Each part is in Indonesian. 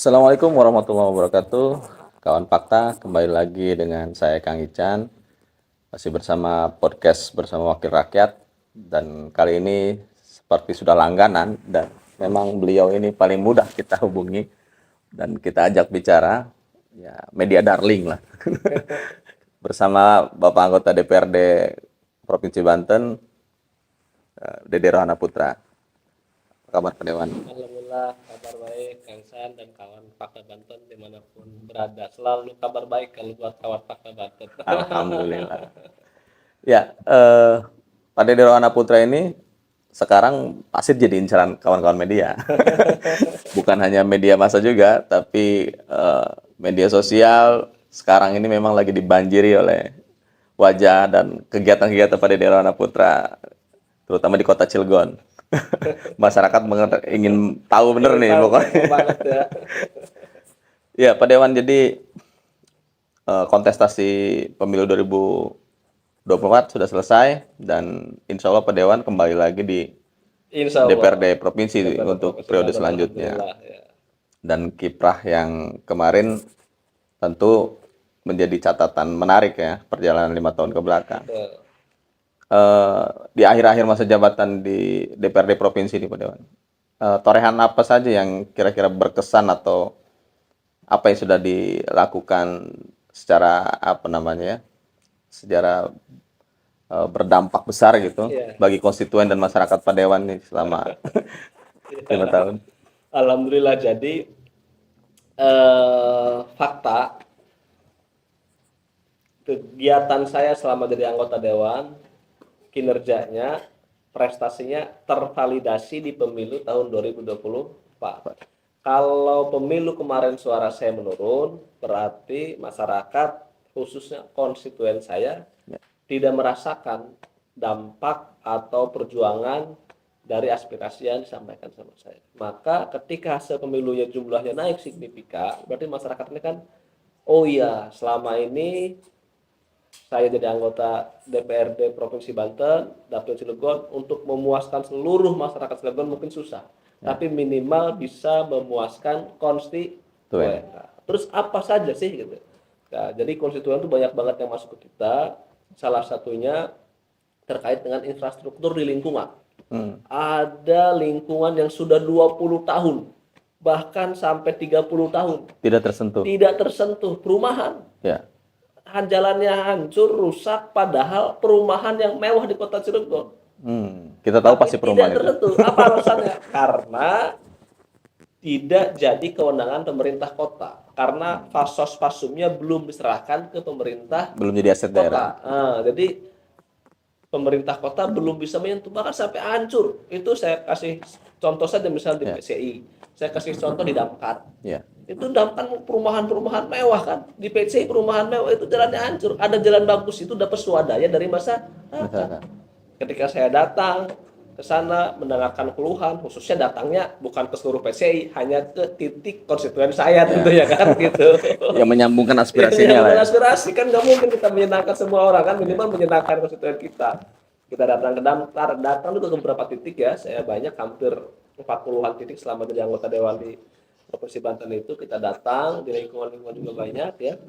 Assalamualaikum warahmatullahi wabarakatuh. Kawan Fakta, kembali lagi dengan saya Kang Ican. Masih bersama podcast bersama Wakil Rakyat. Dan kali ini seperti sudah langganan dan memang beliau ini paling mudah kita hubungi dan kita ajak bicara. Ya, media darling lah. Bersama Bapak anggota DPRD Provinsi Banten, Dede Rohana Putra. Apa kabar Pak Dewan? Alhamdulillah kabar baik Kang San dan kawan Fakta Banten dimanapun berada, selalu kabar baik kalau buat kawan Fakta Banten. Alhamdulillah. Ya, Pak Dede Rohana Putra ini sekarang pasti jadi incaran kawan-kawan media. Bukan hanya media massa juga, tapi media sosial sekarang ini memang lagi dibanjiri oleh wajah dan kegiatan-kegiatan Pak Dede Rohana Putra, terutama di kota Cilegon. Masyarakat ingin tahu bener nih pokoknya. Banget ya. Ya, Pak Dewan, jadi kontestasi pemilu 2024 sudah selesai dan insya Allah Pak Dewan kembali lagi di Insya Allah. DPRD Provinsi DPRD untuk Provinsi periode Banten, selanjutnya. alhamdulillah, ya. Dan kiprah yang kemarin tentu menjadi catatan menarik ya, perjalanan 5 tahun ke belakang. Betul. Di akhir-akhir masa jabatan di DPRD Provinsi ini Pak Dewan, torehan apa saja yang kira-kira berkesan atau apa yang sudah dilakukan secara apa namanya ya, secara berdampak besar gitu Iya. bagi konstituen dan masyarakat Pak Dewan nih selama 5 tahun. Alhamdulillah, jadi fakta kegiatan saya selama jadi anggota dewan, kinerjanya, prestasinya tervalidasi di pemilu tahun 2024. Kalau pemilu kemarin suara saya menurun, berarti masyarakat khususnya konstituen saya Ya. tidak merasakan dampak atau perjuangan dari aspirasi yang disampaikan sama saya. Maka ketika hasil pemilunya jumlahnya naik signifikan, berarti masyarakat ini kan, oh iya, selama ini saya jadi anggota DPRD Provinsi Banten, Dapil Cilegon, untuk memuaskan seluruh masyarakat Cilegon mungkin susah, tapi minimal bisa memuaskan konstituen. Nah, terus apa saja sih gitu? Nah, jadi konstituen itu banyak banget yang masuk ke kita. Salah satunya terkait dengan infrastruktur di lingkungan. Ada lingkungan yang sudah 20 tahun, bahkan sampai 30 tahun Tidak tersentuh. tidak tersentuh perumahan. Ya. Jalannya hancur, rusak, padahal perumahan yang mewah di kota Cirebon. Kita tahu Tapi pasti perumahan tidak itu. tersentuh. Apa alasannya? Karena tidak jadi kewenangan pemerintah kota. Karena fasos-fasumnya belum diserahkan ke pemerintah Belum jadi aset daerah. kota. Jadi pemerintah kota belum bisa menyentuh, bahkan sampai hancur. Itu saya kasih contoh saja, misalnya di PCI. Saya kasih contoh di Damkar. Ya. Itu Damkar perumahan-perumahan mewah kan. Di PCI perumahan mewah itu jalannya hancur. Ada jalan bagus itu dapat swadaya dari masyarakat. Ketika saya datang ke sana mendengarkan keluhan, khususnya datangnya bukan ke seluruh PCI, hanya ke titik konstituen saya tentu ya kan gitu. Yang menyambungkan aspirasinya lah. Ya, aspirasi kan nggak mungkin kita menyenangkan semua orang kan, minimal menyenangkan konstituen kita. Kita datang ke Damkar, datang itu ke beberapa titik ya, saya banyak hampir 40-an titik selama jadi anggota dewan di Provinsi Banten itu. Kita datang di lingkungan-lingkungan juga banyak ya.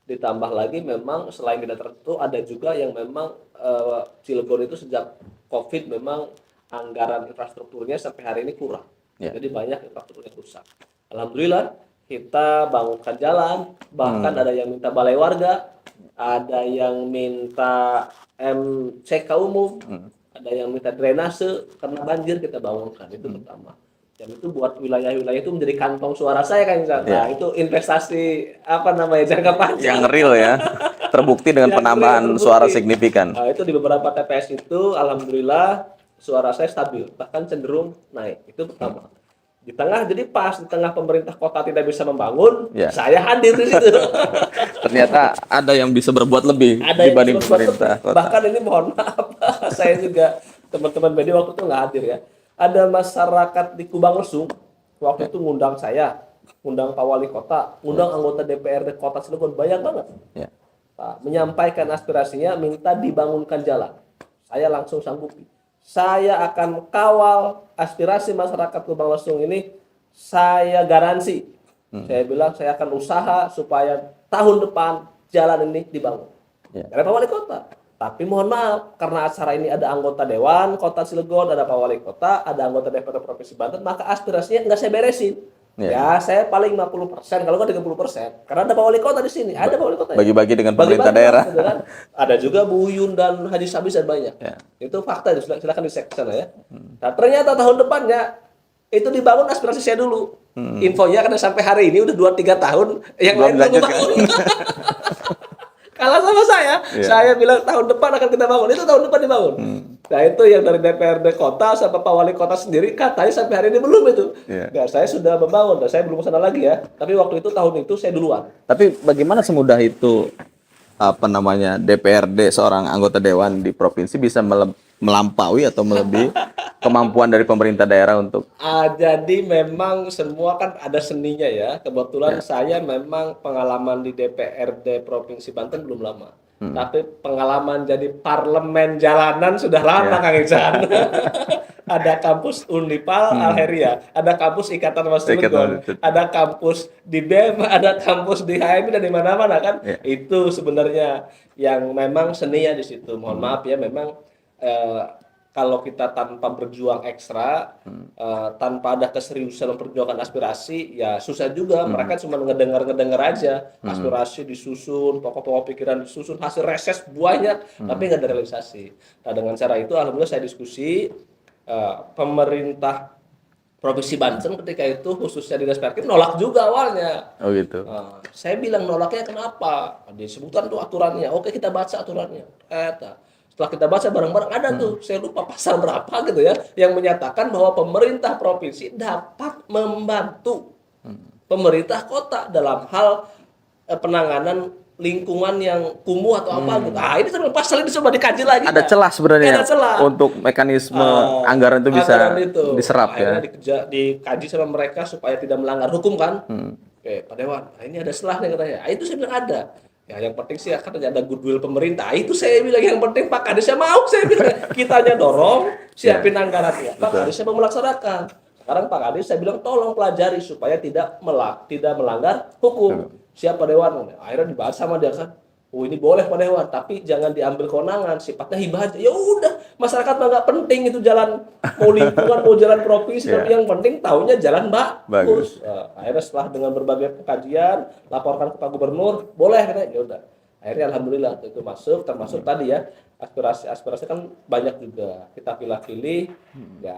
Ditambah lagi memang selain tidak tertentu, ada juga yang memang Cilegon itu sejak COVID memang anggaran infrastrukturnya sampai hari ini kurang. Ya. Jadi banyak infrastruktur yang rusak. Alhamdulillah kita bangunkan jalan, bahkan ada yang minta balai warga, ada yang minta MCK umum, ada yang minta drainase karena banjir, kita bangunkan. Itu pertama. Dan itu buat wilayah-wilayah itu menjadi kantong suara saya kan. Nah, itu investasi apa namanya, jangka panjang. Yang real ya. Terbukti dengan penambahan suara signifikan. Nah, itu di beberapa TPS itu alhamdulillah suara saya stabil, bahkan cenderung naik. Itu pertama. Di tengah, jadi pas di tengah pemerintah kota tidak bisa membangun, saya hadir di situ. Ternyata ada yang bisa berbuat lebih Ada dibanding yang pemerintah kota. Bahkan ini mohon maaf, saya juga teman-teman media waktu itu nggak hadir ya. Ada masyarakat di Kubang Lesung waktu itu ngundang saya, ngundang Pak Wali Kota, ngundang anggota DPRD Kota Cilegon, banyak banget. Ya. Menyampaikan aspirasinya, minta dibangunkan jalan. Saya langsung sanggupi. Saya akan kawal aspirasi masyarakat Kubang Lesung ini saya garansi, saya bilang saya akan usaha supaya tahun depan jalan ini dibangun. Ya. Karena Pak Wali Kota. Tapi mohon maaf, karena acara ini ada anggota Dewan Kota Cilegon, ada Pak Wali Kota, ada anggota DPRD Provinsi Banten, maka aspirasinya nggak saya beresin. Ya. Ya, saya paling 50%, kalau nggak 30%. Karena ada Pak Wali Kota di sini, ada Pak Wali Kota. Bagi-bagi dengan pemerintah Bagi-bagi, daerah. gitu kan. Ada juga Bu Yun dan Haji Sabis dan banyak. Ya. Itu fakta, silakan dicek ke sana ya. Nah, ternyata tahun depannya itu dibangun aspirasi saya dulu. Infonya karena sampai hari ini udah 2-3 tahun yang Belum lain belum dilanjutkan. bangun. Kalah sama saya bilang tahun depan akan kita bangun, itu tahun depan dibangun. Nah itu yang dari DPRD kota sampai Pak Wali Kota sendiri katanya sampai hari ini belum itu. Iya. Nah, saya sudah membangun, dan saya belum kesana lagi ya. Tapi waktu itu tahun itu saya duluan. Tapi bagaimana semudah itu DPRD seorang anggota dewan di provinsi bisa melampaui atau melebihi kemampuan dari pemerintah daerah untuk Jadi memang semua kan ada seninya ya. Kebetulan saya memang pengalaman di DPRD Provinsi Banten belum lama. Tapi pengalaman jadi parlemen jalanan sudah lama Kang Ican. Ada kampus Unipal Alheria, ada kampus Ikatan Mas Cilegon, ada kampus di BEM, ada kampus di HMI dan di mana-mana kan. Itu sebenarnya yang memang seninya di situ. Mohon maaf ya, memang kalau kita tanpa berjuang ekstra, tanpa ada keseriusan memperjuangkan aspirasi, ya susah juga. Mereka cuma ngedengar aja, aspirasi disusun, pokok-pokok pikiran disusun, hasil reses banyak, tapi nggak ada realisasi. Nah dengan cara itu, alhamdulillah saya diskusi, pemerintah Provinsi Banten ketika itu khususnya Dinas Perkim nolak juga awalnya. oh gitu. Saya bilang nolaknya kenapa? Disebutkan tuh aturannya. Oke, kita baca aturannya. Setelah kita baca bareng-bareng ada tuh, saya lupa pasal berapa gitu ya, yang menyatakan bahwa pemerintah provinsi dapat membantu pemerintah kota dalam hal penanganan lingkungan yang kumuh atau apa gitu. Ini kan pasal ini coba dikaji lagi. Ada celah sebenarnya Ada celah. untuk mekanisme anggaran itu bisa Anggaran itu. diserap ya. Akhirnya dikaji sama mereka supaya tidak melanggar hukum kan. Oke, Pak Dewan, ini ada celah nih katanya. Itu saya bilang ada. Ya yang penting sih katanya ada goodwill pemerintah. Itu saya bilang yang penting Pak Kades mau, saya bilang. Kitanya dorong, siapin anggarannya. Pak Kades mau melaksanakan. Sekarang Pak Kades saya bilang tolong pelajari supaya tidak melanggar hukum. Siapa Dewan? Akhirnya dibahas sama dia kan. Oh ini boleh Pak Dewan, tapi jangan diambil kewenangan, sifatnya hibah aja. Ya udah, masyarakat mah nggak penting itu jalan mau lingkungan, mau jalan provinsi, tapi yang penting tahunya jalan bagus. Akhirnya setelah dengan berbagai pengkajian, laporkan ke Pak Gubernur, boleh katanya. Ya udah. Akhirnya alhamdulillah itu masuk, termasuk tadi ya aspirasi kan banyak juga. Kita pilih-pilih, ya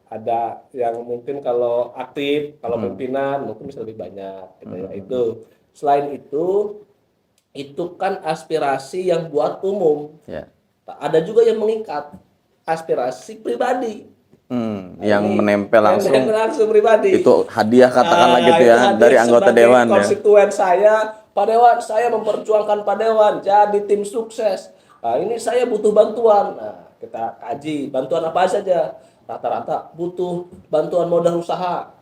ada yang mungkin kalau aktif, kalau pimpinan mungkin bisa lebih banyak gitu ya. Itu selain itu kan aspirasi yang buat umum. Ya. Ada juga yang mengikat aspirasi pribadi. Yang menempel langsung pribadi. Itu hadiah katakanlah gitu ya dari anggota dewan ya. Konstituen saya, Pak Dewan, saya memperjuangkan Pak Dewan jadi tim sukses. Ini saya butuh bantuan. Kita kaji bantuan apa saja. Rata-rata butuh bantuan modal usaha.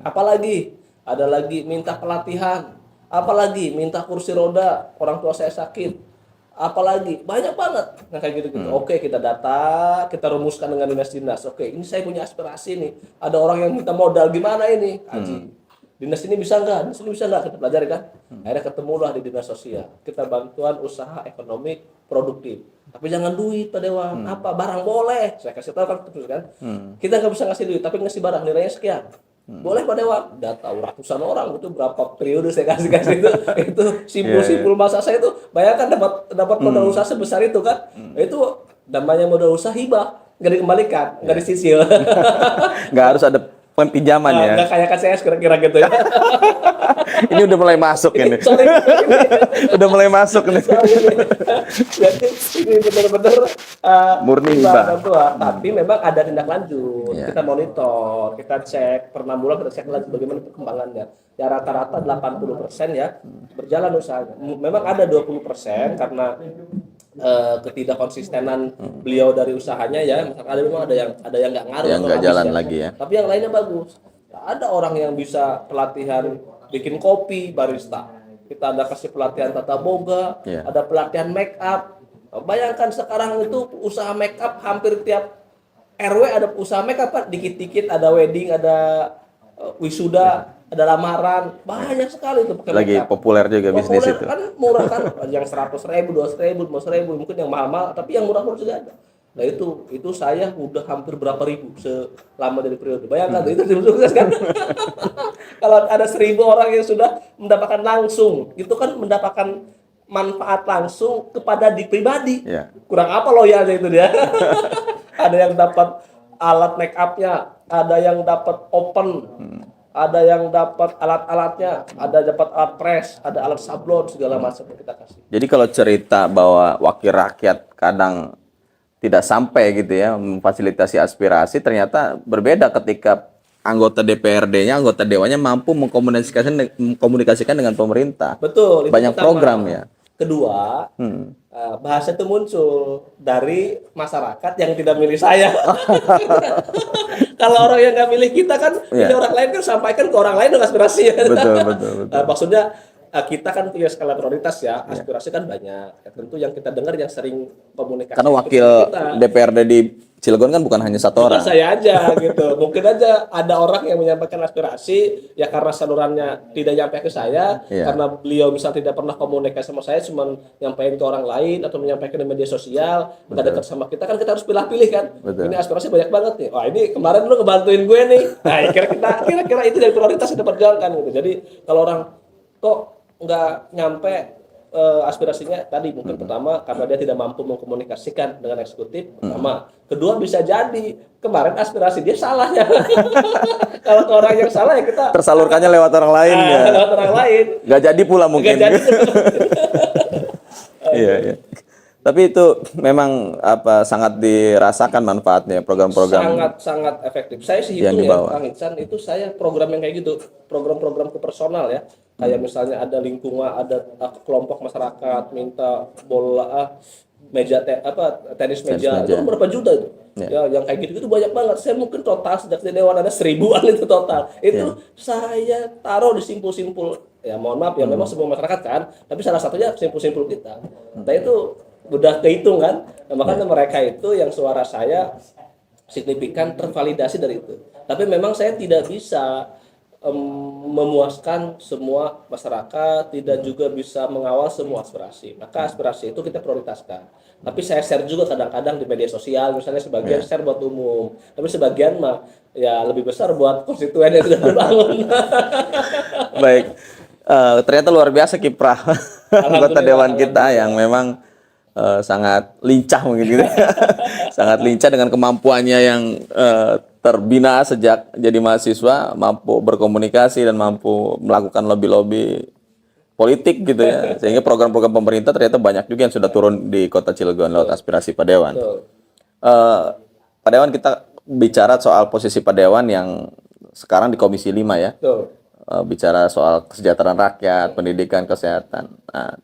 Apalagi ada lagi minta pelatihan. Apalagi minta kursi roda, orang tua saya sakit. Apalagi banyak banget. Nah kayak gitu-gitu. Oke, kita data, kita rumuskan dengan dinas-dinas. Oke, ini saya punya aspirasi nih. Ada orang yang minta modal, gimana ini? Kaji. Dinas ini bisa nggak? Dinas ini bisa nggak? Kita pelajari kan. Akhirnya ketemulah di dinas sosial. Kita bantuan usaha ekonomi produktif. Tapi jangan duit Pak Dewan. Apa? Barang boleh. Saya kasih tahu kan terus kan. Kita nggak bisa ngasih duit, tapi ngasih barang nilainya sekian. Boleh Pak Dewan. Udah tahu ratusan orang itu berapa periode saya kasih itu simpul-simpul masa saya itu. Bayangkan dapat modal usaha sebesar itu kan. Itu namanya modal usaha hibah. Nggak dikembalikan, nggak disicil. Nggak harus ada pinjaman ya. Nggak kayak KCS kira-kira gitu ya. Ini udah mulai masuk ini. Udah mulai masuk nih. Jadi ini benar-benar murni hibah. Tapi memang ada tindak lanjut. Kita monitor, kita cek per 6 bulan, kita cek lagi bagaimana perkembangannya. Ya rata-rata 80% ya berjalan usahanya. Memang ada 20% karena ketidakkonsistenan beliau dari usahanya ya. Misalkan memang ada yang nggak ngaruh, yang nggak jalan lagi ya. Tapi yang lainnya bagus. Ada orang yang bisa pelatihan bikin kopi barista. Kita ada kasih pelatihan tata boga, ada pelatihan make up. Bayangkan sekarang itu usaha make up hampir tiap RW ada usaha make up kan, dikit-dikit ada wedding, ada wisuda, ada lamaran, banyak sekali itu pakai Lagi makeup. populer juga bisnis Populer itu. kan, murah kan, yang 100.000, 200.000, 500.000, mungkin yang mahal-mahal, tapi yang murah-murah juga ada. Nah itu saya udah hampir berapa ribu selama dari periode. Bayangkan itu tim sukses kan. Kalau ada 1.000 orang yang sudah mendapatkan langsung, itu kan mendapatkan manfaat langsung kepada di pribadi. Ya. Kurang apa loyalnya itu dia? Ada yang dapat alat make upnya, ada yang dapat open, ada yang dapat alat-alatnya, ada dapat alat press, ada alat sablon, segala macam yang kita kasih. Jadi kalau cerita bahwa wakil rakyat kadang tidak sampai gitu ya memfasilitasi aspirasi, ternyata berbeda ketika anggota DPRD-nya, anggota dewannya mampu mengkomunikasikan dengan pemerintah. Betul, itu Banyak pertama. program ya. Kedua, bahasa itu muncul dari masyarakat yang tidak milih saya. Kalau orang yang nggak milih kita kan, milih orang lain kan, sampaikan ke orang lain dong aspirasinya. Betul, betul, betul. Maksudnya kita kan punya skala prioritas ya, aspirasi kan banyak. Ya, tentu yang kita dengar yang sering komunikasi. Karena wakil DPRD di Cilegon kan bukan hanya satu orang. Bukan saya aja gitu. Mungkin aja ada orang yang menyampaikan aspirasi ya karena salurannya tidak nyampe ke saya, karena beliau misal tidak pernah komunikasi sama saya, cuma nyampaikan ke orang lain atau menyampaikan di media sosial, nggak dekat sama kita, kan kita harus pilih-pilih kan. Betul. Ini aspirasi banyak banget nih. Wah, ini kemarin lu ngebantuin gue nih. Nah, kira-kira itu dari prioritas yang diperjuangkan gitu. Jadi kalau orang kok nggak nyampe aspirasinya tadi, mungkin pertama karena dia tidak mampu mengkomunikasikan dengan eksekutif, pertama. Kedua, bisa jadi kemarin aspirasi dia salahnya. Kalau ke orang yang salah ya kita Tersalurkannya lewat orang lain ya. lewat orang lain. Nggak jadi pula mungkin. Nggak jadi. Iya, iya. Tapi itu memang sangat dirasakan manfaatnya program-program. Sangat efektif. Saya sih yang hitung ya, dibawa. Kang Ican, itu saya program yang kayak gitu, program-program ke personal ya. Kayak misalnya ada lingkungan, ada kelompok masyarakat minta bola meja tenis meja, itu berapa juta itu. Ya, yang kayak gitu itu banyak banget. Saya mungkin total sejak di dewan ada 1.000-an itu total. Itu saya taruh di simpul-simpul. Ya mohon maaf ya, memang semua masyarakat kan, tapi salah satunya simpul-simpul kita. Nah itu udah kehitung kan. Nah, makanya mereka itu yang suara saya signifikan tervalidasi dari itu. Tapi memang saya tidak bisa memuaskan semua masyarakat, tidak juga bisa mengawal semua aspirasi. Maka aspirasi itu kita prioritaskan. Tapi saya share juga kadang-kadang di media sosial, misalnya sebagian share buat umum, tapi sebagian mah ya lebih besar buat konstituen yang sudah terbangun. Baik. Ternyata luar biasa kiprah anggota dewan kita yang memang sangat lincah mungkin gitu. Sangat lincah dengan kemampuannya yang terbina sejak jadi mahasiswa, mampu berkomunikasi dan mampu melakukan lobby-lobby politik gitu ya. Sehingga program-program pemerintah ternyata banyak juga yang sudah turun di Kota Cilegon lewat aspirasi Pak Dewan. Pak Dewan, kita bicara soal posisi Pak Dewan yang sekarang di Komisi 5 ya. Bicara soal kesejahteraan rakyat, pendidikan, kesehatan. Nah,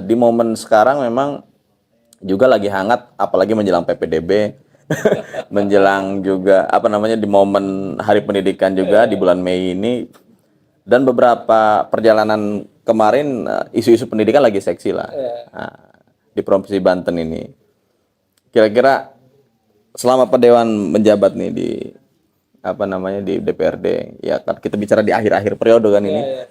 di momen sekarang memang juga lagi hangat, apalagi menjelang PPDB, menjelang juga di momen Hari Pendidikan juga di bulan Mei ini, dan beberapa perjalanan kemarin isu-isu pendidikan lagi seksi lah di Provinsi Banten ini. Kira-kira selama Pak Dewan menjabat nih di di DPRD, ya kan kita bicara di akhir-akhir periode kan ini.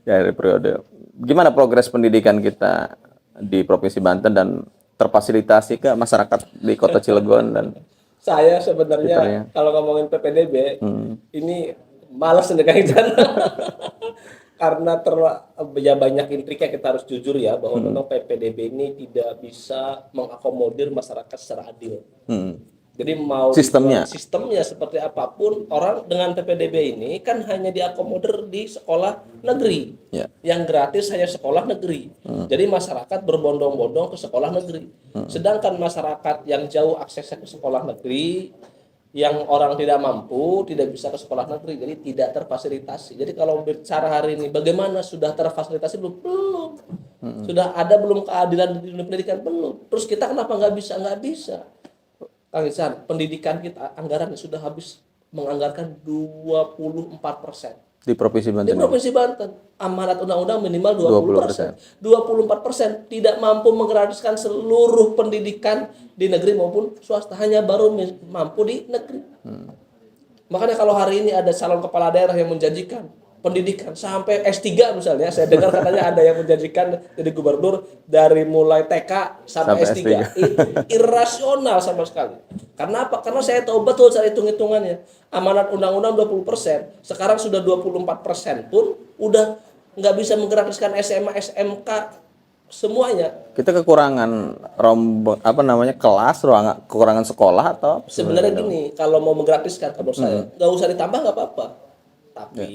Di akhir periode. Gimana progres pendidikan kita di Provinsi Banten dan terfasilitasi ke masyarakat di Kota Cilegon? Dan saya sebenarnya kalau ngomongin PPDB ini malas nih Kang Ican. Karena banyak intriknya, kita harus jujur ya bahwa memang PPDB ini tidak bisa mengakomodir masyarakat secara adil. Jadi mau sistemnya seperti apapun, orang dengan PPDB ini kan hanya diakomodir di sekolah negeri. Yang gratis hanya sekolah negeri. Jadi masyarakat berbondong-bondong ke sekolah negeri. Sedangkan masyarakat yang jauh aksesnya ke sekolah negeri, yang orang tidak mampu tidak bisa ke sekolah negeri, jadi tidak terfasilitasi. Jadi kalau bicara hari ini bagaimana, sudah terfasilitasi belum? Sudah ada belum keadilan di dunia pendidikan? Belum. Terus kita kenapa nggak bisa? Kang Ican, pendidikan kita anggarannya sudah habis menganggarkan 24% di Provinsi Banten. Di Provinsi Banten, amanat undang-undang minimal 20%. 24% tidak mampu menggratiskan seluruh pendidikan di negeri maupun swasta, hanya baru mampu di negeri. Makanya kalau hari ini ada calon kepala daerah yang menjanjikan pendidikan sampai S3 misalnya, saya dengar katanya ada yang menjanjikan jadi gubernur dari mulai TK sampai Sampai S3. S3. Itu irasional sama sekali. Karena apa? Karena saya tahu betul cara hitung-hitungannya. Amanat undang-undang 20%, sekarang sudah 24% pun udah nggak bisa menggratiskan SMA, SMK semuanya. Kita kekurangan kelas, kekurangan sekolah atau apa Sebenarnya sebenarnya? gini, kalau mau menggratiskan menurut saya, nggak usah ditambah nggak apa-apa. Tapi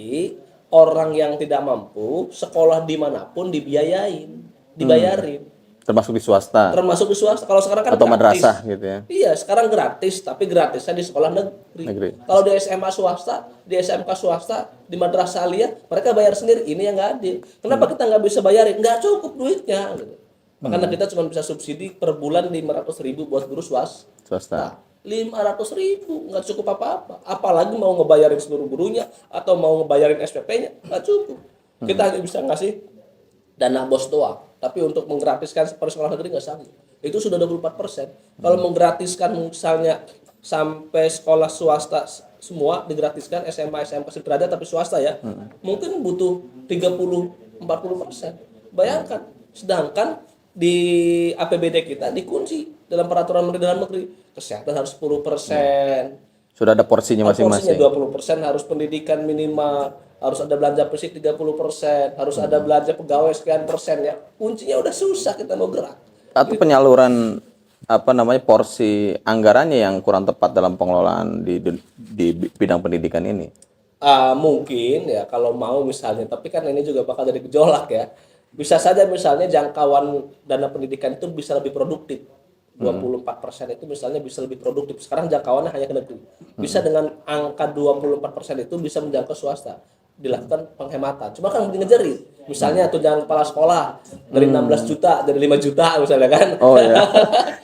orang yang tidak mampu, sekolah dimanapun dibayarin. Termasuk di swasta Termasuk di swasta. Kalau sekarang kan atau gratis. madrasah gitu ya, Iya, sekarang gratis, tapi gratisnya di sekolah negeri. negeri. Kalau di SMA swasta, di SMK swasta, di madrasah aliyah, mereka bayar sendiri. Ini yang nggak adil. Kenapa kita nggak bisa bayarin? Nggak cukup duitnya. Gitu. Makanya kita cuma bisa subsidi per bulan 500.000 buat guru Swasta. 500.000 nggak cukup apa-apa. Apalagi mau ngebayarin seluruh gurunya atau mau ngebayarin SPP-nya, nggak cukup. Kita hanya bisa ngasih dana bos doang. Tapi untuk menggratiskan seperti sekolah negeri nggak sanggup. Itu sudah 24%. Kalau menggratiskan misalnya sampai sekolah swasta semua digratiskan, SMA, SMK sederajat tapi swasta ya, mungkin butuh 30-40%. Bayangkan, sedangkan di APBD kita dikunci dalam peraturan Menteri Dalam Negeri, kesehatan harus 10%, Sudah ada porsinya porsinya masing-masing. 20%, harus pendidikan minimal, harus ada belanja fisik 30%, harus ada belanja pegawai sekian persen ya. Kuncinya udah susah kita mau gerak. Atau penyaluran porsi anggarannya yang kurang tepat dalam pengelolaan di bidang pendidikan ini. Mungkin ya kalau mau misalnya, tapi kan ini juga bakal jadi gejolak ya. Bisa saja misalnya jangkauan dana pendidikan itu bisa lebih produktif. 24% itu misalnya bisa lebih produktif. Sekarang jangkauannya hanya ke negeri. Bisa dengan angka 24% itu bisa menjangkau swasta. Dilakukan penghematan. Cuma kan ngejerit. Misalnya tunjangan kepala sekolah dari 16 juta jadi 5 juta misalnya kan. Oh ya.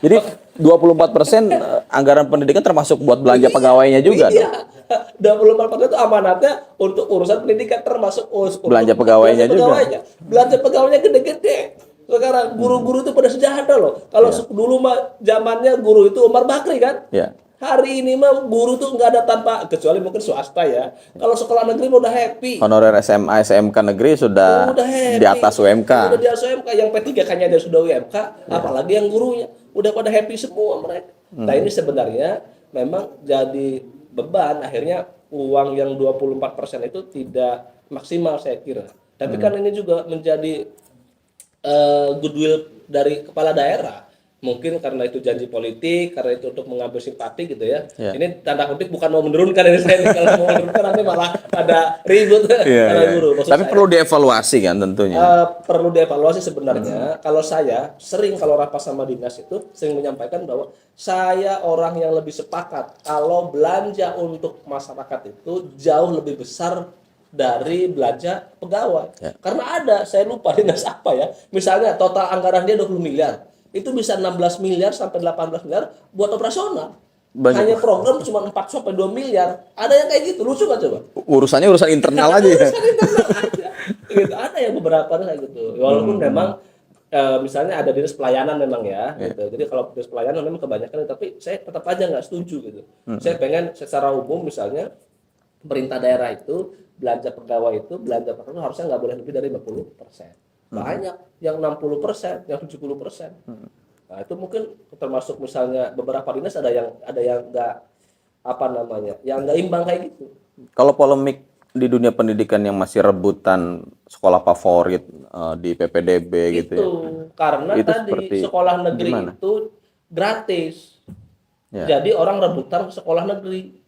Jadi 24% anggaran pendidikan termasuk buat belanja pegawainya juga dong. Iya. 24% itu amanatnya untuk urusan pendidikan, termasuk Belanja pegawainya juga. Belanja pegawainya gede-gede. Sekarang guru-guru itu pada sejahtera loh. Kalau dulu mah zamannya guru itu Umar Bakri kan. Ya. Hari ini mah guru tuh nggak ada tanpa, kecuali mungkin swasta ya. Kalau sekolah negeri mah udah happy. Honorer SMA, SMK negeri sudah Udah happy. di atas UMK. Udah di atas UMK. Yang P3K-nya dia sudah UMK, apalagi yang gurunya. Udah pada happy semua mereka. Nah ini sebenarnya memang jadi beban. Akhirnya uang yang 24% itu tidak maksimal saya kira. Tapi kan ini juga menjadi goodwill dari kepala daerah. Mungkin karena itu janji politik, karena itu untuk mengambil simpati gitu ya. Ini tanda kutip bukan mau menurunkan ini saya. Kalau mau menurunkan nanti malah ada ribut antara guru. Maksud Tapi saya, perlu dievaluasi kan tentunya. perlu dievaluasi sebenarnya. Kalau saya sering kalau rapat sama dinas itu sering menyampaikan bahwa saya orang yang lebih sepakat kalau belanja untuk masyarakat itu jauh lebih besar dari belanja pegawai. Karena ada, saya lupa dinas apa ya. Misalnya total anggaran dia 20 miliar. Itu bisa 16 miliar sampai 18 miliar buat operasional. Banyak. Hanya program cuma 4 sampai 2 miliar. Ada yang kayak gitu, lucu kan coba? Urusannya urusan internal aja ya. Urusan internal aja. Gitu. Ada yang beberapa kayak gitu. Walaupun memang misalnya ada dinas pelayanan memang ya, gitu. Jadi kalau dinas pelayanan memang kebanyakan, tapi saya tetap aja nggak setuju gitu. Saya pengen secara umum misalnya pemerintah daerah itu belanja pegawai itu belanja pegawai harusnya nggak boleh lebih dari 50%. Banyak yang 60%, yang 70%. Nah, itu mungkin termasuk misalnya beberapa dinas ada yang nggak yang nggak imbang kayak gitu. Kalau polemik di dunia pendidikan yang masih rebutan sekolah favorit di PPDB gitu ya. Karena Itu tadi sekolah negeri gimana? itu gratis. Ya. Jadi orang rebutan ke sekolah negeri.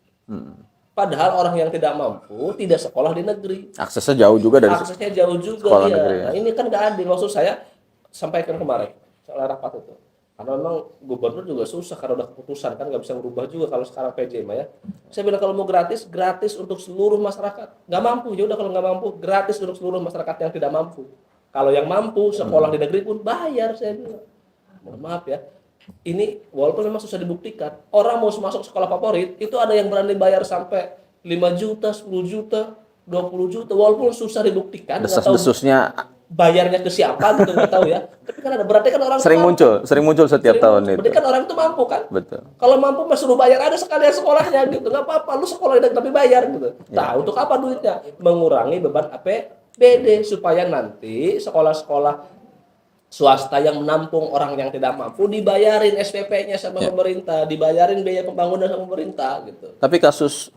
Padahal orang yang tidak mampu tidak sekolah di negeri. Aksesnya jauh juga dari Aksesnya jauh juga sekolah ya. negeri ya. Nah, ini kan nggak adil. Maksud saya sampaikan kemarin soal rapat itu. Karena memang gubernur juga susah karena udah keputusan kan nggak bisa merubah juga kalau sekarang PJ mah ya. Saya bilang kalau mau gratis untuk seluruh masyarakat. Nggak mampu ya udah, kalau nggak mampu gratis untuk seluruh masyarakat yang tidak mampu. Kalau yang mampu sekolah di negeri pun bayar, saya bilang. Mohon maaf ya. Ini walaupun memang susah dibuktikan. Orang mau masuk sekolah favorit itu ada yang berani bayar sampai 5 juta, 10 juta, 20 juta walaupun susah dibuktikan. Desas-desusnya bayarnya ke siapa gitu nggak tahu ya. Tapi kan ada berarti kan orang itu Sering mampu. muncul setiap Sering tahun muncul. itu. Berarti kan orang itu mampu kan. Betul. Kalau mampu mas suruh bayar ada sekalian sekolahnya gitu, nggak apa-apa, lu sekolah tapi bayar gitu. Nah, Ya. untuk apa duitnya? Mengurangi beban APBD supaya nanti sekolah-sekolah swasta yang menampung orang yang tidak mampu dibayarin SPP-nya sama Ya. pemerintah, dibayarin biaya pembangunan sama pemerintah gitu. Tapi kasus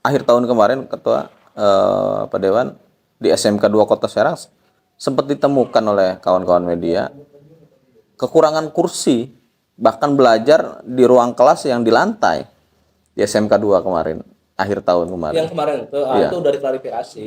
akhir tahun kemarin Ketua Pak Dewan di SMK 2 Kota Serang sempat ditemukan oleh kawan-kawan media kekurangan kursi, bahkan belajar di ruang kelas yang di lantai di SMK 2 kemarin, akhir tahun kemarin. Yang kemarin itu, Iya. itu udah diklarifikasi.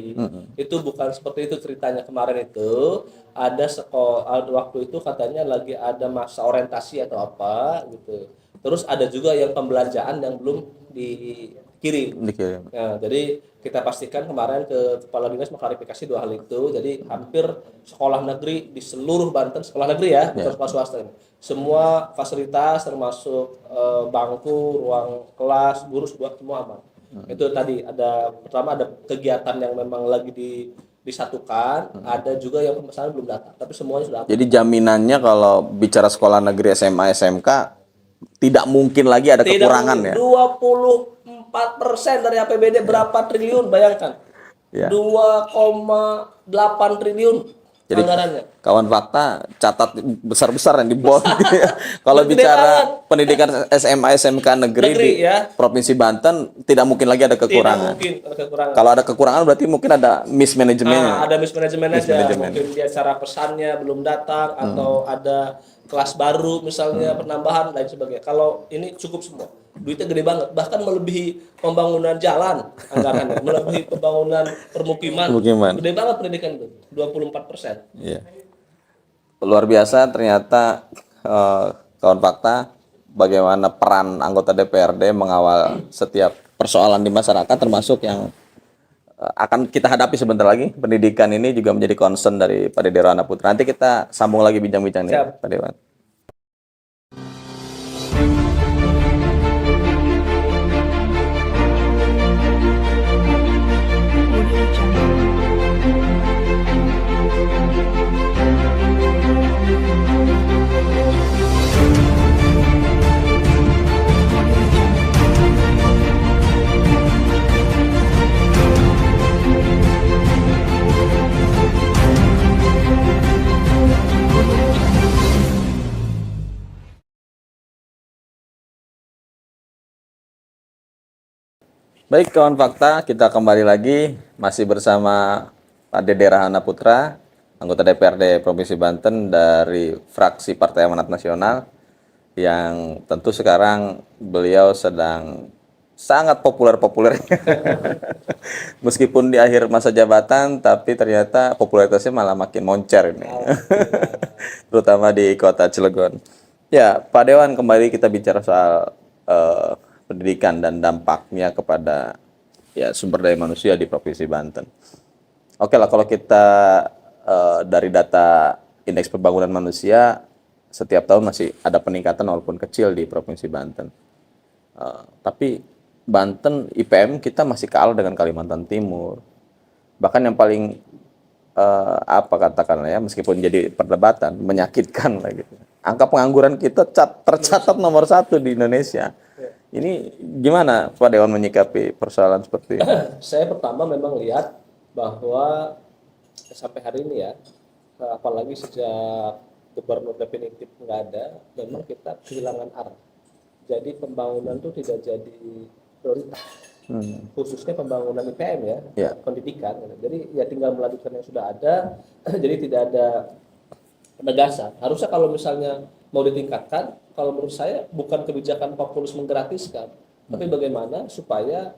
Itu bukan seperti itu ceritanya kemarin itu. Ada sekolah waktu itu katanya lagi ada masa orientasi atau apa gitu. Terus ada juga yang pembelanjaan yang belum dikirim. Dikirim. Nah, jadi kita pastikan kemarin ke kepala dinas mengklarifikasi dua hal itu. Jadi hampir sekolah negeri di seluruh Banten, sekolah negeri ya, bukan sekolah swasta ini. Semua fasilitas termasuk bangku, ruang kelas, guru semua aman. Itu tadi ada pertama ada kegiatan yang memang lagi disatukan, ada juga yang pemesanan belum datang, tapi semuanya sudah aman. Jadi jaminannya kalau bicara sekolah negeri SMA SMK tidak mungkin lagi ada Tidak kekurangan mungkin. ya. 24% dari APBD berapa triliun bayangkan. Ya. 2,8 triliun Jadi anggarannya. kawan fakta catat besar-besar yang di bawah gitu ya. Kalau Gede bicara banget. pendidikan SMA SMK negeri Negeri, di ya. Provinsi Banten tidak mungkin lagi ada Tidak kekurangan. mungkin ada kekurangan. Kalau ada kekurangan berarti mungkin ada mismanajemennya. Ada mismanajemen aja, Mismanajemen. mungkin dia cara pesannya belum datang atau ada kelas baru misalnya penambahan lain sebagainya. Kalau ini cukup semua, duitnya gede banget, bahkan melebihi pembangunan jalan anggarannya, melebihi pembangunan permukiman. Permukiman. Gede banget pendidikan itu, 24%. Iya. Luar biasa ternyata kawan fakta bagaimana peran anggota DPRD mengawal setiap persoalan di masyarakat termasuk yang akan kita hadapi sebentar lagi. Pendidikan ini juga menjadi concern dari Pak Dede Rahana Putra. Nanti kita sambung lagi bincang-bincang nih, Siap. Pak Dewan. Baik kawan fakta, kita kembali lagi masih bersama Pak Dede Rahana Putra, anggota DPRD Provinsi Banten dari fraksi Partai Amanat Nasional, yang tentu sekarang beliau sedang sangat populer. Meskipun di akhir masa jabatan, tapi ternyata popularitasnya malah makin moncer ini, terutama di kota Cilegon. Ya, Pak Dewan, kembali kita bicara soal pendidikan dan dampaknya kepada ya sumber daya manusia di Provinsi Banten. Oke lah, kalau kita dari data indeks pembangunan manusia setiap tahun masih ada peningkatan walaupun kecil di Provinsi Banten. Tapi Banten IPM kita masih kalah dengan Kalimantan Timur. Bahkan yang paling apa katakanlah ya, meskipun jadi perdebatan menyakitkan lah gitu. Angka pengangguran kita tercatat nomor 1 di Indonesia. Ini gimana Pak Dewan menyikapi persoalan seperti ini? Saya pertama memang lihat bahwa sampai hari ini ya, apalagi sejak gubernur definitif nggak ada, memang kita kehilangan arah. Jadi pembangunan itu tidak jadi prioritas, khususnya pembangunan IPM ya, Ya. pendidikan. Jadi ya tinggal melanjutkan yang sudah ada, jadi tidak ada penegasan. Harusnya kalau misalnya mau ditingkatkan, kalau menurut saya bukan kebijakan populis menggratiskan, tapi bagaimana supaya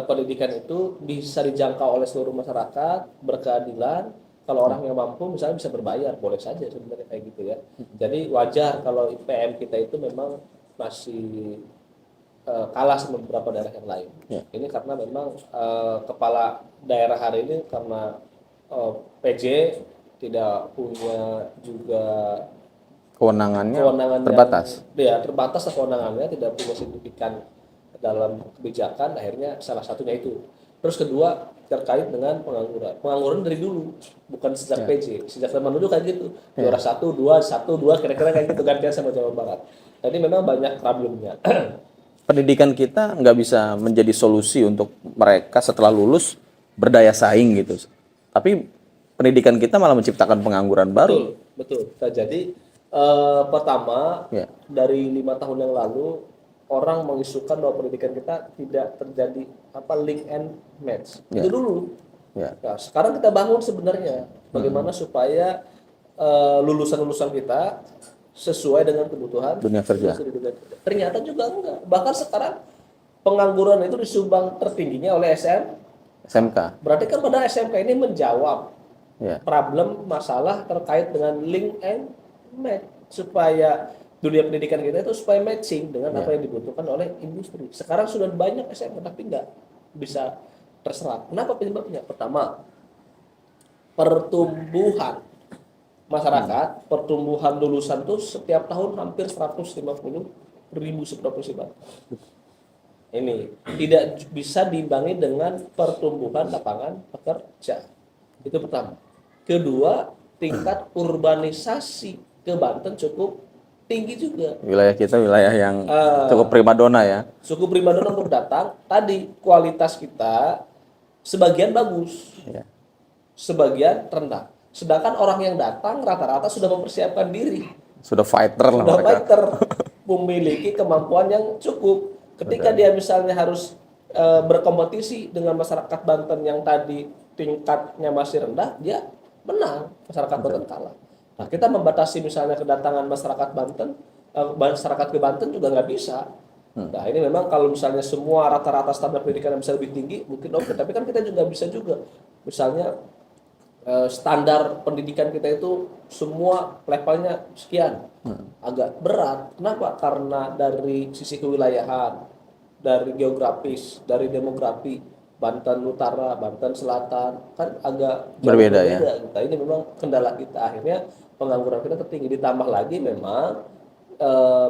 pendidikan itu bisa dijangkau oleh seluruh masyarakat, berkeadilan. Kalau orang yang mampu misalnya bisa berbayar, boleh saja sebenarnya kayak gitu ya. Jadi wajar kalau IPM kita itu memang masih kalah sama beberapa daerah yang lain. Ya. Ini karena memang kepala daerah hari ini karena PJ tidak punya juga Kewenangannya kewenangan terbatas. terbatas kewenangannya, tidak punya signifikan dalam kebijakan, akhirnya salah satunya itu. Terus kedua terkait dengan pengangguran. Pengangguran dari dulu, bukan sejak PJ. Sejak zaman dulu kayak gitu. Juara 1, 2, 1, 2 kira-kira kayak gitu gantian sama Jawa Barat. Jadi memang banyak problemnya. Pendidikan kita nggak bisa menjadi solusi untuk mereka setelah lulus berdaya saing gitu. Tapi pendidikan kita malah menciptakan pengangguran baru. Betul, betul. Nah, jadi pertama Ya, dari 5 tahun yang lalu orang mengisukan bahwa pendidikan kita tidak terjadi link and match. Ya. Itu dulu. ya, Nah, sekarang kita bangun sebenarnya bagaimana supaya lulusan-lulusan kita sesuai dengan kebutuhan dunia kerja. industri dunia kerja. Ternyata juga enggak. Bahkan sekarang pengangguran itu disumbang tertingginya oleh SMK. Berarti kan pada SMK ini menjawab Ya, problem masalah terkait dengan link and match supaya dunia pendidikan kita itu supaya matching dengan apa yang dibutuhkan oleh industri. Sekarang sudah banyak SMK tapi nggak bisa terserap. Kenapa penyebabnya? Pertama, pertumbuhan masyarakat, pertumbuhan lulusan tuh setiap tahun hampir 150.000 seperti ini tidak bisa diimbangi dengan pertumbuhan lapangan pekerja. Itu pertama. Kedua, tingkat urbanisasi ke Banten cukup tinggi juga. wilayah kita wilayah yang cukup primadona ya. Suku primadona untuk datang, tadi kualitas kita sebagian bagus, Ya. sebagian rendah. Sedangkan orang yang datang rata-rata sudah mempersiapkan diri, Sudah fighter lah sudah mereka. fighter, memiliki kemampuan yang cukup. Ketika dia misalnya harus berkompetisi dengan masyarakat Banten yang tadi tingkatnya masih rendah, dia menang, masyarakat Banten kalah. Nah, kita membatasi misalnya kedatangan masyarakat Banten, masyarakat ke Banten juga nggak bisa. Nah, ini memang kalau misalnya semua rata-rata standar pendidikan yang bisa lebih tinggi, mungkin oke. Tapi kan kita juga bisa juga, misalnya standar pendidikan kita itu semua levelnya sekian, agak berat. Kenapa? Karena dari sisi kewilayahan, dari geografis, dari demografi, Banten Utara, Banten Selatan kan agak jauh Berbeda ya. Nah, ini memang kendala kita. Akhirnya pengangguran kita tertinggi. Ditambah lagi memang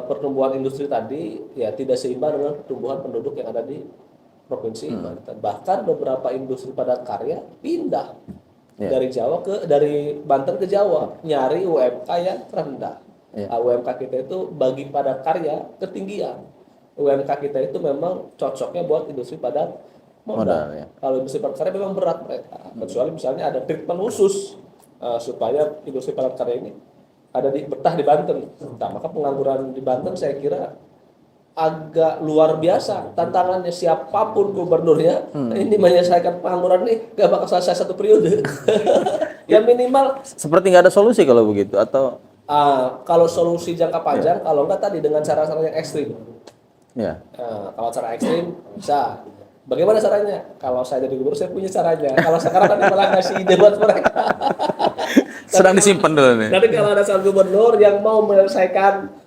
pertumbuhan industri tadi ya tidak seimbang dengan pertumbuhan penduduk yang ada di provinsi Banten. Bahkan beberapa industri padat karya pindah dari Banten ke Jawa, nyari UMK yang rendah. Nah, UMK kita itu bagi padat karya ketinggian. UMK kita itu memang cocoknya buat industri padat modal. Ya. Kalau industri padat karya memang berat mereka. Kecuali misalnya ada treatment khusus supaya industri padat karya ini ada betah di Banten. Nah, maka pengangguran di Banten saya kira agak luar biasa tantangannya, siapapun gubernurnya ini menyelesaikan pengangguran nih gak bakal selesai satu periode. Ya minimal Seperti nggak ada solusi kalau begitu atau kalau solusi jangka panjang, kalau enggak tadi dengan cara-cara yang ekstrim. ya. Kalau cara ekstrim bisa. Bagaimana caranya? Kalau saya jadi gubernur saya punya caranya. Kalau sekarang tadi malah ngasih ide buat mereka. Sedang disimpan dulu nih. Nanti kalau ada seorang gubernur yang mau menyelesaikan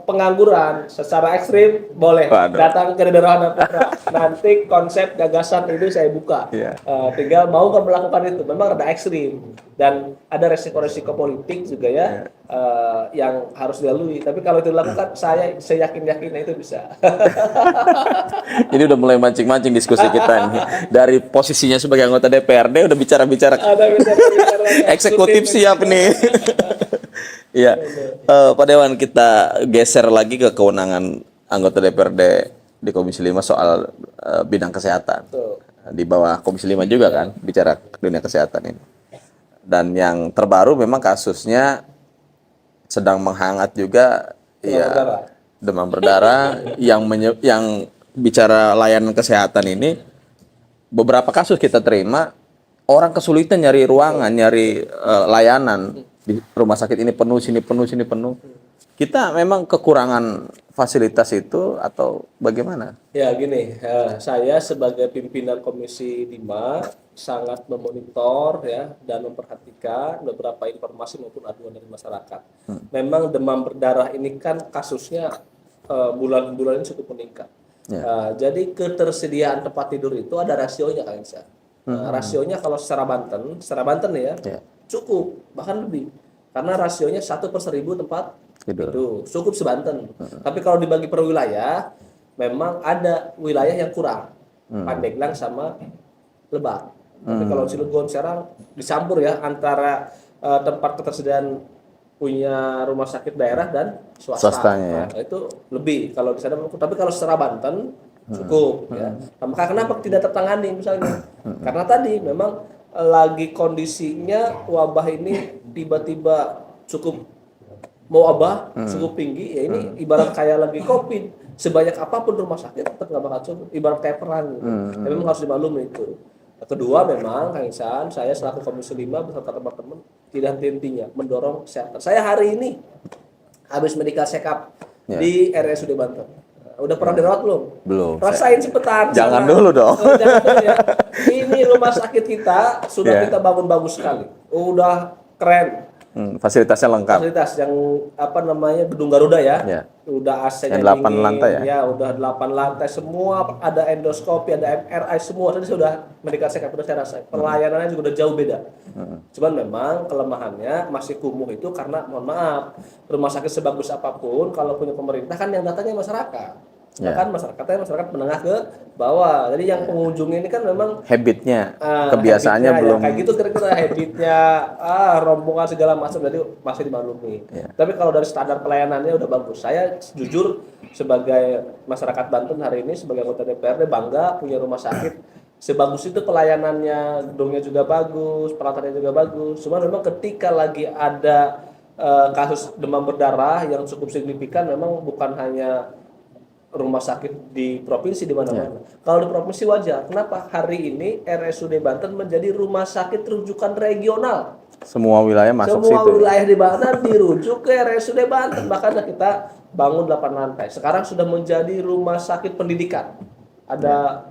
pengangguran secara ekstrim, boleh datang ke Rohana Putra. Nanti konsep gagasan itu saya buka. Tinggal mau nggak melakukan itu. Memang ada ekstrim dan ada resiko-resiko politik juga ya yang harus dilalui. Tapi kalau itu dilakukan, saya yakin-yakinnya itu bisa. Ini udah mulai mancing-mancing diskusi kita nih. Dari posisinya sebagai anggota DPRD udah bicara-bicara. Eksekutif siap nih. Iya, Pak Dewan, kita geser lagi ke kewenangan anggota DPRD di Komisi 5 soal bidang kesehatan. Di bawah Komisi 5 juga kan, bicara dunia kesehatan ini. Dan yang terbaru memang kasusnya sedang menghangat juga, demam berdarah yang bicara layanan kesehatan ini. Beberapa kasus kita terima, orang kesulitan nyari ruangan, nyari layanan. Di rumah sakit ini penuh, sini penuh, sini penuh. Kita memang kekurangan fasilitas itu atau bagaimana? Ya gini, saya sebagai pimpinan Komisi 5 sangat memonitor ya dan memperhatikan beberapa informasi maupun aduan dari masyarakat. Memang demam berdarah ini kan kasusnya bulan-bulan ini cukup meningkat. Jadi ketersediaan tempat tidur itu ada rasionya kan, rasionya kalau secara Banten ya. Cukup, bahkan lebih. Karena rasionya 1/1000 tempat tidur. Cukup sebanten. Tapi kalau dibagi per wilayah, memang ada wilayah yang kurang. Pandeglang sama Lebak. Tapi kalau Cilegon Serang dicampur ya antara tempat ketersediaan punya rumah sakit daerah dan swasta. Swastanya, ya. Nah, itu lebih kalau di sana. Tapi kalau secara Banten cukup ya. Nah, maka kenapa tidak tertangani misalnya? Karena tadi memang lagi kondisinya wabah ini tiba-tiba cukup mau wabah cukup tinggi ya, ini ibarat kayak lagi COVID, sebanyak apapun rumah sakit tetap nggak bakal cukup, ibarat kayak perang gitu. Ya, memang harus dimaklumi itu. Kedua, memang Kang Ihsan, saya selaku Komisi 5 beserta teman-teman tidak henti-hentinya mendorong kesehatan. Saya hari ini habis medical check up di RSUD Banten. Udah pernah dirawat belum? Belum. Rasain cepetan. Jangan dulu dong. Jangan dulu ya. Ini rumah sakit kita sudah kita bangun bagus sekali. Udah keren. Fasilitasnya lengkap. Fasilitas yang apa namanya gedung Garuda ya. Udah AC-nya yang 8 lantai ya? Ya, udah 8 lantai semua, ada endoskopi, ada MRI semua. Tadi sudah medical check up udah saya rasain. Pelayanannya juga udah jauh beda. Cuman memang kelemahannya masih kumuh itu karena mohon maaf, rumah sakit sebagus apapun kalau punya pemerintah kan yang datangnya masyarakat. Kan masyarakat menengah ke bawah. Jadi yang pengunjung ini kan memang habitnya, kebiasaannya belum ya, kayak gitu kira-kira habitnya, rombongan segala macam, jadi masih dimaklumi. Tapi kalau dari standar pelayanannya udah bagus. Saya jujur sebagai masyarakat Banten hari ini sebagai anggota DPRD bangga punya rumah sakit sebagus itu, pelayanannya, gedungnya juga bagus, peralatannya juga bagus. Cuma memang ketika lagi ada kasus demam berdarah yang cukup signifikan, memang bukan hanya rumah sakit di provinsi di mana-mana. Kalau di provinsi wajar. Kenapa? Hari ini RSUD Banten menjadi rumah sakit rujukan regional. Semua wilayah masuk situ. Semua wilayah di Banten dirujuk ke RSUD Banten. Bahkan kita bangun 8 lantai. Sekarang sudah menjadi rumah sakit pendidikan. Ada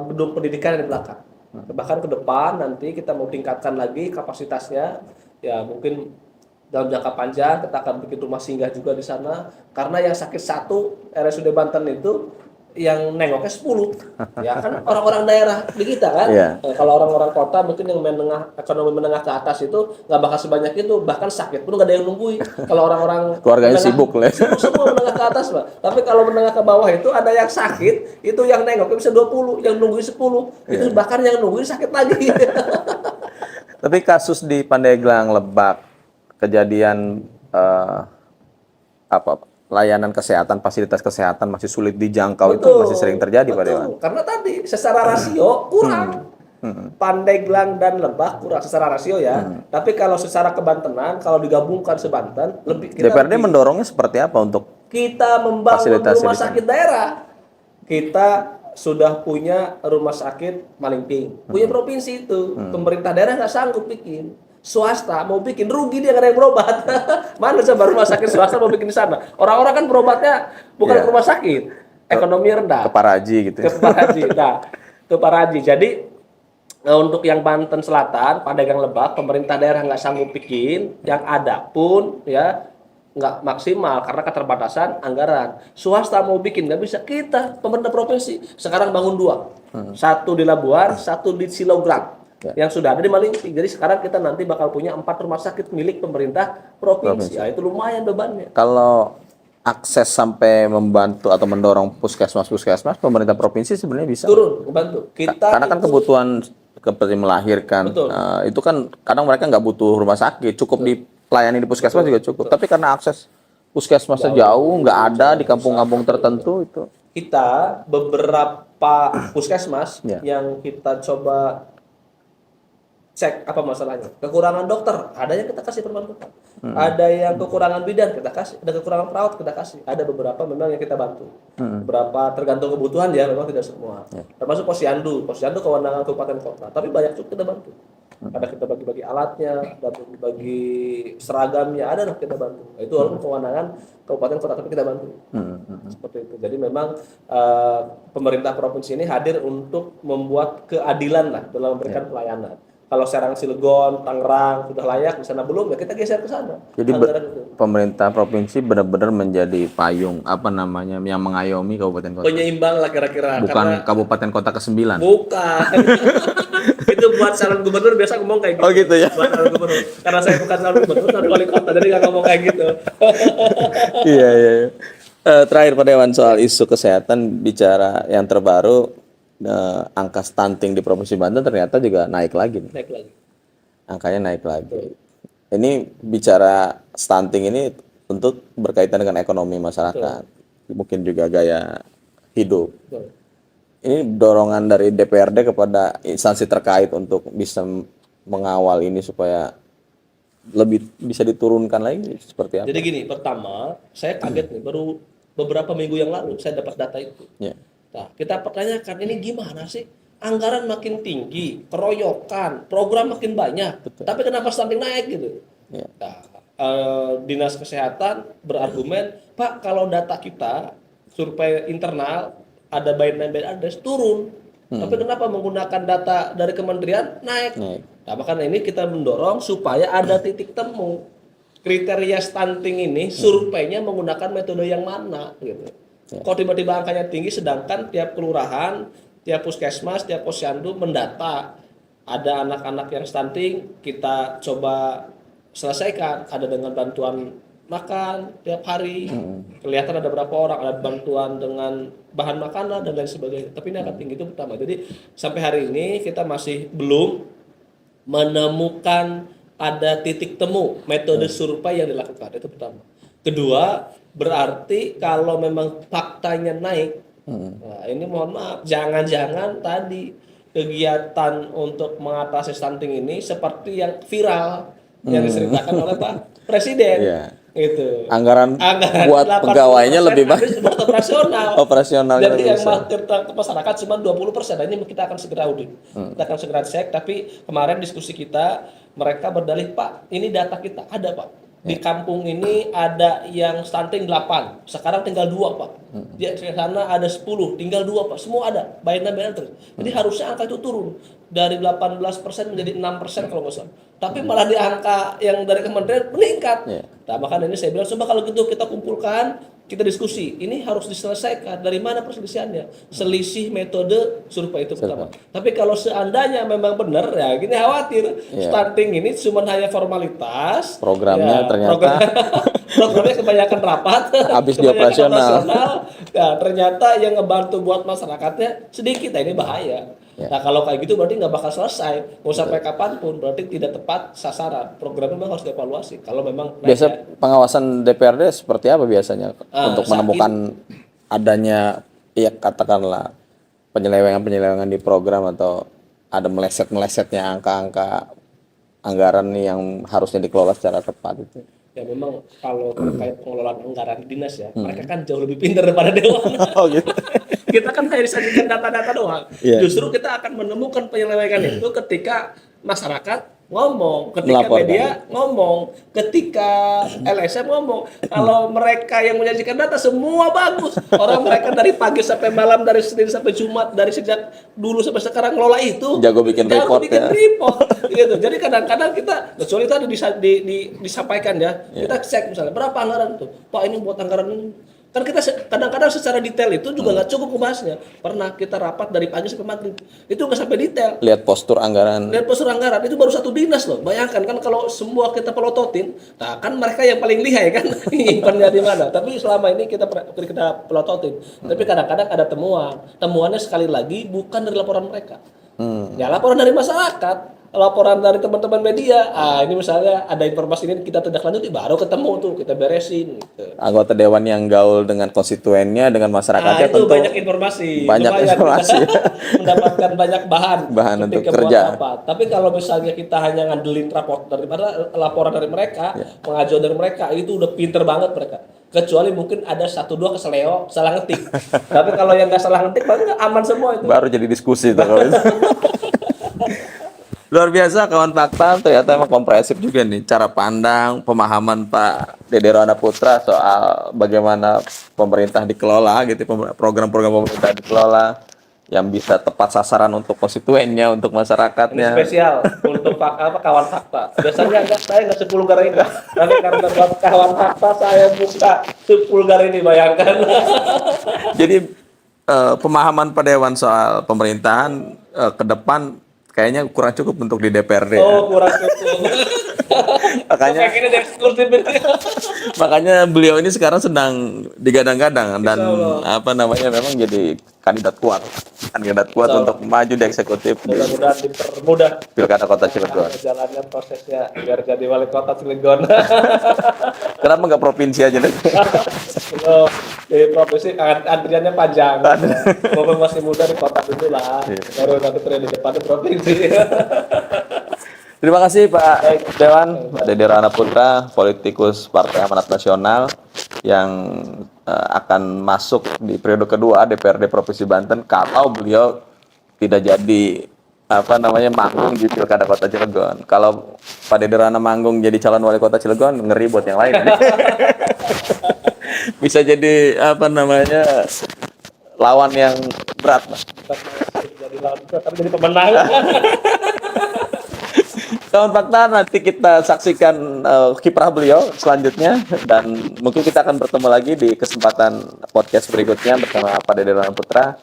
gedung pendidikan di belakang. Bahkan ke depan nanti kita mau tingkatkan lagi kapasitasnya. Ya mungkin dalam jangka panjang kita akan bikin rumah singgah juga di sana, karena yang sakit satu RSUD Banten itu yang nengoknya 10 ya kan orang-orang daerah di kita kan. Kalau orang-orang kota mungkin yang ekonomi menengah ke atas itu nggak bakal sebanyak itu, bahkan sakit pun nggak ada yang nungguin. Kalau orang-orang keluarganya sibuk semua menengah ke atas Pak. Tapi kalau menengah ke bawah itu ada yang sakit, itu yang nengoknya bisa 20, yang nungguin 10 itu bahkan yang nungguin sakit lagi. Tapi kasus di Pandeglang, Lebak, kejadian layanan kesehatan, fasilitas kesehatan masih sulit dijangkau, itu masih sering terjadi Pak Dewan. Karena tadi secara rasio kurang. Pandeglang dan Lebak kurang secara rasio ya. Tapi kalau secara kebantenan, kalau digabungkan sebanten lebih. DPRD mendorongnya seperti apa untuk kita membangun rumah sakit daerah? Kita sudah punya rumah sakit Malingping, punya provinsi itu. Pemerintah daerah nggak sanggup bikin. Swasta mau bikin, rugi dia, nggak ada yang berobat. Mana coba rumah sakit swasta mau bikin di sana? Orang-orang kan berobatnya bukan ke rumah sakit, ekonomi rendah. Ke Paraji gitu. Ke Paraji. Nah, ke Paraji. Jadi untuk yang Banten Selatan, Pandeglang, Lebak, pemerintah daerah nggak sanggup bikin, yang ada pun ya nggak maksimal karena keterbatasan anggaran. Swasta mau bikin nggak bisa, kita pemerintah provinsi sekarang bangun 2, satu di Labuan, satu di Silograng. Yang sudah ada di Malingping. Jadi sekarang kita nanti bakal punya 4 rumah sakit milik pemerintah provinsi. Ya, itu lumayan bebannya. Kalau akses sampai membantu atau mendorong puskesmas, pemerintah provinsi sebenarnya bisa turun membantu. Karena kan kebutuhan seperti melahirkan, itu kan kadang mereka nggak butuh rumah sakit, cukup dilayani di puskesmas juga cukup. Tapi karena akses puskesmasnya jauh, nggak ada di kampung-kampung tertentu itu. Kita beberapa puskesmas yang kita coba cek apa masalahnya, kekurangan dokter, ada yang kita kasih perbantuan, ada yang kekurangan bidan kita kasih, ada kekurangan perawat kita kasih, ada beberapa memang yang kita bantu, beberapa tergantung kebutuhan ya, memang tidak semua, termasuk posyandu kewenangan kabupaten kota, tapi banyak juga kita bantu, ada kita bagi-bagi alatnya, ada bagi seragamnya, ada lah kita bantu, itu walaupun kewenangan kabupaten kota tapi kita bantu, seperti itu. Jadi memang pemerintah provinsi ini hadir untuk membuat keadilan lah dalam memberikan pelayanan. Kalau Serang, Cilegon, Tangerang sudah layak, di sana belum, ya kita geser ke sana. Jadi pemerintah provinsi benar-benar menjadi payung yang mengayomi kabupaten kota. Penyeimbang lah kira-kira. Bukan kabupaten kota ke-9. Bukan. Itu buat calon gubernur biasa ngomong kayak gitu. Oh gitu ya. Buat calon gubernur. Karena saya bukan calon gubernur, calon wali kota, jadi nggak ngomong kayak gitu. Iya. Terakhir Pak Dewan, soal isu kesehatan, bicara yang terbaru, angka stunting di Provinsi Banten ternyata juga naik lagi nih. Naik lagi. Angkanya naik lagi. Ini bicara stunting ini tentu berkaitan dengan ekonomi masyarakat, mungkin juga gaya hidup. Betul. Ini dorongan dari DPRD kepada instansi terkait untuk bisa mengawal ini supaya lebih bisa diturunkan lagi seperti apa? Jadi gini, pertama saya kaget nih, baru beberapa minggu yang lalu saya dapat data itu. Ya. Nah, kita pertanyakan ini gimana sih? Anggaran makin tinggi, keroyokan, program makin banyak, tapi kenapa stunting naik gitu? Ya. Nah, Dinas Kesehatan berargumen, Pak, kalau data kita survei internal ada by name by address turun, tapi kenapa menggunakan data dari kementerian naik? Naik. Nah, makanya ini kita mendorong supaya ada titik temu kriteria stunting ini, surveinya menggunakan metode yang mana gitu. Kalau tiba-tiba angkanya tinggi, sedangkan tiap kelurahan, tiap puskesmas, tiap posyandu mendata ada anak-anak yang stunting, kita coba selesaikan, ada dengan bantuan makan tiap hari, kelihatan ada berapa orang, ada bantuan dengan bahan makanan dan lain sebagainya. Tapi ini akan tinggi, itu pertama. Jadi sampai hari ini kita masih belum menemukan ada titik temu metode survei yang dilakukan, itu pertama. Kedua, berarti kalau memang faktanya naik, nah ini mohon maaf, jangan-jangan tadi kegiatan untuk mengatasi stunting ini seperti yang viral yang diceritakan oleh Pak Presiden. Iya. Gitu. Anggaran buat 80% pegawainya lebih habis buat operasional. Operasionalnya Jadi lebih yang besar. ke masyarakat cuma 20%. Nah, ini kita akan segera audit. Kita akan segera cek, tapi kemarin diskusi kita mereka berdalih, Pak, ini data kita ada, Pak. Di kampung ini ada yang stunting 8, sekarang tinggal 2, Pak. Di sana ada 10, tinggal 2, Pak. Semua ada, bayar terus. Jadi harusnya angka itu turun dari 18% menjadi 6% kalau nggak salah. Tapi malah di angka yang dari kementerian meningkat. Nah, makanya ini saya bilang, coba kalau gitu kita kumpulkan, kita diskusi. Ini harus diselesaikan. Dari mana perselisihannya? Selisih metode survei itu pertama. Tapi kalau seandainya memang benar, ya gini khawatir. Stunting ini cuma hanya formalitas. Programnya ternyata programnya kebanyakan rapat, habis di kebanyakan operasional. Nah, ternyata yang ngebantu buat masyarakatnya sedikit. Nah, ini bahaya. Nah, kalau kayak gitu berarti nggak bakal selesai. Mau sampai kapanpun berarti tidak tepat sasaran. Programnya memang harus dievaluasi. Kalau memang Biasa pengawasan DPRD seperti apa biasanya untuk menemukan adanya, ya katakanlah penyelewengan di program atau ada melesetnya angka-angka anggaran nih yang harusnya dikelola secara tepat itu. Ya memang kalau terkait pengelolaan anggaran dinas ya, mereka kan jauh lebih pintar daripada dewan. Oh gitu. Kita kan hanya disajikan data-data doang. Yeah. Justru kita akan menemukan penyelewengan itu ketika masyarakat ngomong, ketika Melaporkan. media ngomong, ketika LSM ngomong. Kalau mereka yang menyajikan data semua bagus. Orang mereka dari pagi sampai malam, dari Senin sampai Jumat, dari sejak dulu sampai sekarang ngelola itu. Jago bikin report ya. Gitu. Jadi kadang-kadang kita, kecuali itu ada disampaikan ya, kita cek misalnya berapa anggaran itu. Pak, ini buat anggaran ini. Kan kita kadang-kadang secara detail itu juga nggak cukup membahasnya. Pernah kita rapat dari pagi sampai maghrib, itu nggak sampai detail. Lihat postur anggaran. Lihat postur anggaran itu baru satu dinas loh. Bayangkan kan kalau semua kita pelototin, nah kan mereka yang paling lihai kan nyimpannya di mana. Tapi selama ini kita pelototin. Tapi kadang-kadang ada temuan. Temuannya sekali lagi bukan dari laporan mereka. Ya laporan dari masyarakat. Laporan dari teman-teman media, ini misalnya ada informasi ini kita tindak lanjuti, baru ketemu tuh kita beresin. Gitu. Anggota dewan yang gaul dengan konstituennya, dengan masyarakatnya itu tentu banyak informasi, mendapatkan banyak bahan untuk kerja. Tapi kalau misalnya kita hanya ngandelin laporan dari mereka, pengajuan dari mereka, itu udah pinter banget mereka. Kecuali mungkin ada 1-2 keseleo salah ngetik. Tapi kalau yang nggak salah ngetik, baru aman semua itu. Baru jadi diskusi tuh kalau itu. Luar biasa kawan fakta, ternyata emang komprehensif juga nih cara pandang, pemahaman Pak Dede Rohana Putra soal bagaimana pemerintah dikelola gitu, program-program pemerintah dikelola yang bisa tepat sasaran untuk konstituennya, untuk masyarakatnya. Ini spesial untuk kawan fakta. Biasanya saya nggak sepulgar ini, tapi karena buat kawan fakta saya buka sepulgar ini, bayangkan. Jadi pemahaman Pak Dewan soal pemerintahan ke depan kayaknya kurang cukup untuk di DPRD. Oh, kurang cukup. Makanya Kayak gini di eksklusif ini. makanya beliau ini sekarang sedang digadang-gadang dan Insya Allah. apa namanya memang jadi kandidat kuat Insya Allah. untuk maju di eksekutif di Mudah-mudahan dipermudah Pilkada Kota Cilegon. jalannya prosesnya biar jadi wali kota Cilegon. Kenapa nggak provinsi aja deh? Kalau di provinsi antriannya panjang. Ngomong masih muda di kota dulu lah. Baru nanti periode depan di provinsi. Terima kasih Pak Dewan, Pak Dede Rana Putra, politikus Partai Amanat Nasional yang akan masuk di periode kedua DPRD Provinsi Banten kalau beliau tidak jadi apa namanya manggung di Pilkada Kota Cilegon. Kalau Pak Dede Rana manggung jadi calon wali kota Cilegon, ngeri buat yang lain. Bisa jadi apa namanya lawan yang berat, Pak. Jadi lawan tapi jadi pemenang. Kawan fakta, nanti kita saksikan kiprah beliau selanjutnya dan mungkin kita akan bertemu lagi di kesempatan podcast berikutnya bersama Pak Dede Rana Putra.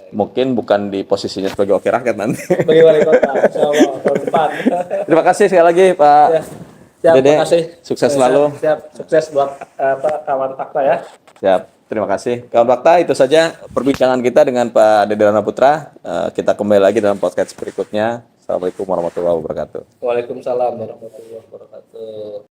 Mungkin bukan di posisinya sebagai wakil rakyat nanti. Sebagai wali kota, insya Allah tahun depan. Terima kasih sekali lagi Pak Ya, siap, Dede. makasih. Sukses selalu. Siap, sukses buat kawan fakta ya. Siap. Terima kasih. Kawan fakta, itu saja perbincangan kita dengan Pak Dede Rana Putra. Kita kembali lagi dalam podcast berikutnya. Assalamualaikum warahmatullahi wabarakatuh. Waalaikumsalam warahmatullahi wabarakatuh.